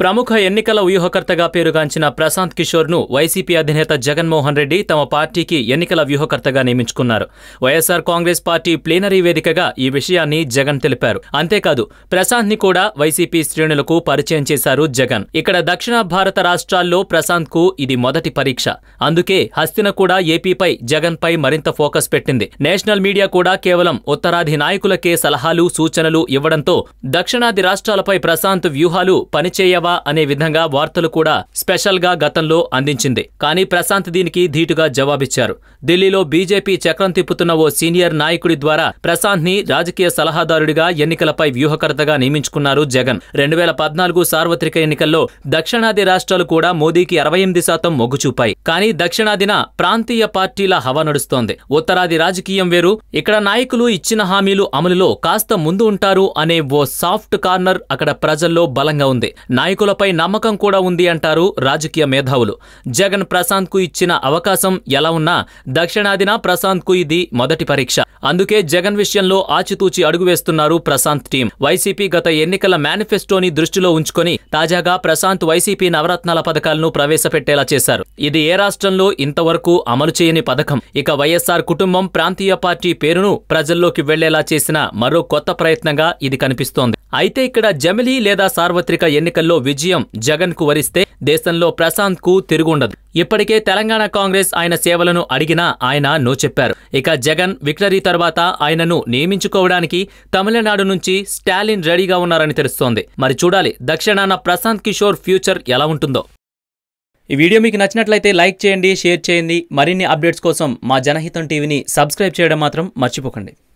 ప్రముఖ ఎన్నికల వ్యూహకర్తగా పేరుగాంచిన ప్రశాంత్ కిషోర్ను వైసీపీ అధినేత జగన్మోహన్ రెడ్డి తమ పార్టీకి ఎన్నికల వ్యూహకర్తగా నియమించుకున్నారు. వైఎస్ఆర్ కాంగ్రెస్ పార్టీ ప్లీనరీ వేదికగా ఈ విషయాన్ని జగన్ తెలిపారు. అంతేకాదు ప్రశాంత్ని కూడా వైసీపీ శ్రేణులకు పరిచయం చేశారు జగన్. ఇక్కడ దక్షిణ భారత రాష్ట్రాల్లో ప్రశాంత్కు ఇది మొదటి పరీక్ష. అందుకే హస్తిన కూడా ఏపీపై జగన్పై మరింత ఫోకస్ పెట్టింది. నేషనల్ మీడియా కూడా కేవలం ఉత్తరాది నాయకులకే సలహాలు సూచనలు ఇవ్వడంతో దక్షిణాది రాష్ట్రాలపై ప్రశాంత్ వ్యూహాలు పనిచేయవా అనే విధంగా వార్తలు కూడా స్పెషల్ గా గతంలో అందించింది. కానీ ప్రశాంత్ దీనికి ధీటుగా జవాబిచ్చారు. ఢిల్లీలో బీజేపీ చక్రం తిప్పుతున్న ఓ సీనియర్ నాయకుడి ద్వారా ప్రశాంత్ ని రాజకీయ సలహాదారుడిగా ఎన్నికలపై వ్యూహకర్తగా నియమించుకున్నారు జగన్. 2014 సార్వత్రిక ఎన్నికల్లో దక్షిణాది రాష్ట్రాలు కూడా మోదీకి 68% మొగ్గు చూపాయి. కానీ దక్షిణాదిన ప్రాంతీయ పార్టీల హవా నడుస్తోంది. ఉత్తరాది రాజకీయం వేరు. ఇక్కడ నాయకులు ఇచ్చిన హామీలు అమలులో కాస్త ముందు ఉంటారు అనే ఓ సాఫ్ట్ కార్నర్ అక్కడ ప్రజల్లో బలంగా ఉంది. నాయకులపై నమ్మకం కూడా ఉంది అంటారు రాజకీయ మేధావులు. జగన్ ప్రశాంత్ కు ఇచ్చిన అవకాశం ఎలా ఉన్నా దక్షిణాదిన ప్రశాంత్ కు ఇది మొదటి పరీక్ష. అందుకే జగన్ విషయంలో ఆచితూచి అడుగు వేస్తున్నారు ప్రశాంత్ టీం. వైసీపీ గత ఎన్నికల మేనిఫెస్టోని దృష్టిలో ఉంచుకొని తాజాగా ప్రశాంత్ వైసీపీ నవరత్నాల పథకాలను ప్రవేశపెట్టేలా చేశారు. ఇది ఏ రాష్ట్రంలో ఇంతవరకు అమలు చేయని పథకం. ఇక వైఎస్ఆర్ కుటుంబం ప్రాంతీయ పార్టీ పేరును ప్రజల్లోకి వెళ్లేలా చేసిన మరో కొత్త ప్రయత్నంగా ఇది కనిపిస్తోంది. అయితే ఇక్కడ జమిలీ లేదా సార్వత్రిక ఎన్నికల్లో విజయం జగన్ కు వరిస్తే దేశంలో ప్రశాంత్ కు తిరుగుండదు. ఇప్పటికే తెలంగాణ కాంగ్రెస్ ఆయన సేవలను అడిగినా ఆయన నో చెప్పారు. ఇక జగన్ విక్టరీ తర్వాత ఆయనను నియమించుకోవడానికి తమిళనాడు నుంచి స్టాలిన్ రెడీగా ఉన్నారని తెలుస్తోంది. మరి చూడాలి దక్షిణాన ప్రశాంత్ కిషోర్ ఫ్యూచర్ ఎలా ఉంటుందో. ఈ వీడియో మీకు నచ్చినట్లయితే లైక్ చేయండి, షేర్ చేయండి. మరిన్ని అప్డేట్స్ కోసం మా జనహితం టీవీని సబ్స్క్రైబ్ చేయడం మాత్రం మర్చిపోకండి.